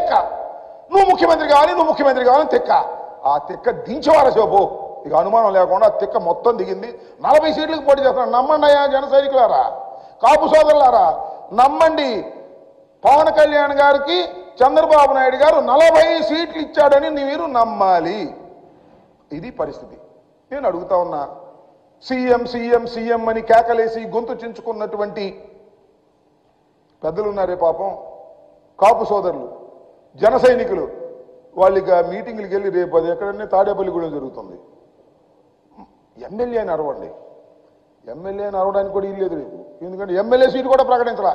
తెక్క. నువ్వు ముఖ్యమంత్రి కావాలని తెక్క. ఆ తెక్క దించేవారా చెప్పు. ఇక అనుమానం లేకుండా తెక్క మొత్తం దిగింది. 40 సీట్లకు పోటీ చేస్తున్నాడు. నమ్మండి అయ్యా జన సైనికులారా, కాపు సోదరులారా, నమ్మండి. పవన్ కళ్యాణ్ గారికి చంద్రబాబు నాయుడు గారు 40 సీట్లు ఇచ్చాడని మీరు నమ్మాలి. ఇది పరిస్థితి. నేను అడుగుతా ఉన్నా, సీఎం సీఎం సీఎం అని కేకలేసి గొంతు చించుకున్నటువంటి పెద్దలు ఉన్నారే పాపం, కాపు సోదరులు, జన సైనికులు, వాళ్ళకి ఆ మీటింగ్లకు వెళ్ళి రేపు అది ఎక్కడన్నా తాడేపల్లిగూడెం జరుగుతుంది. ఎమ్మెల్యేని అరవండి. ఎమ్మెల్యేని అరవడానికి కూడా ఇల్లేదు రేపు. ఎందుకంటే ఎమ్మెల్యే సీటు కూడా ప్రకటించరా.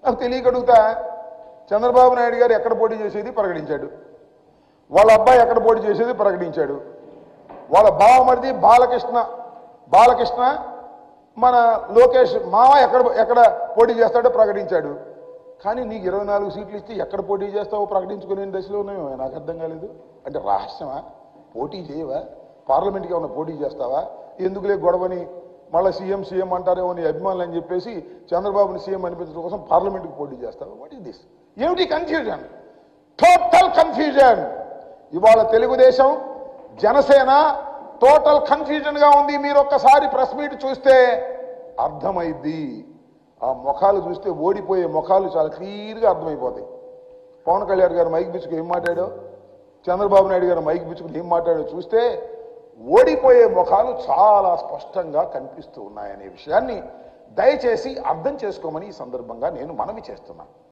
నాకు తెలియక అడుగుతా, చంద్రబాబు నాయుడు గారు ఎక్కడ పోటీ చేసేది ప్రకటించాడు, వాళ్ళ అబ్బాయి ఎక్కడ పోటీ చేసేది ప్రకటించాడు, వాళ్ళ బావమరిది బాలకృష్ణ మన లోకేష్ మామ ఎక్కడ పోటీ చేస్తాడో ప్రకటించాడు. కానీ నీకు 24 సీట్లు ఇచ్చి ఎక్కడ పోటీ చేస్తావో ప్రకటించుకునే దశలో ఉన్నాయో నాకు అర్థం కాలేదు. అంటే రహస్యమా? పోటీ చేయవా? పార్లమెంట్కి ఏమన్నా పోటీ చేస్తావా? ఎందుకులే గొడవని మళ్ళీ సీఎం అంటారేమో నీ అభిమానులు అని చెప్పేసి చంద్రబాబుని సీఎం అనిపించడం కోసం పార్లమెంట్కి పోటీ చేస్తావా? What is this? ఏమిటి కన్ఫ్యూజన్? Total confusion. ఇవాళ తెలుగుదేశం జనసేన టోటల్ కన్ఫ్యూజన్గా ఉంది. మీరు ఒక్కసారి ప్రెస్ మీట్ చూస్తే అర్థమైద్ది. ఆ ముఖాలు చూస్తే ఓడిపోయే ముఖాలు చాలా క్లియర్గా అర్థమైపోతాయి. పవన్ కళ్యాణ్ గారు మైక్ పిచ్చుకుని ఏం మాట్లాడో, చంద్రబాబు నాయుడు గారు మైక్ పిచ్చుకుని ఏం మాట్లాడో చూస్తే ఓడిపోయే ముఖాలు చాలా స్పష్టంగా కనిపిస్తూ ఉన్నాయనే విషయాన్ని దయచేసి అర్థం చేసుకోమని ఈ సందర్భంగా నేను మనవి చేస్తున్నాను.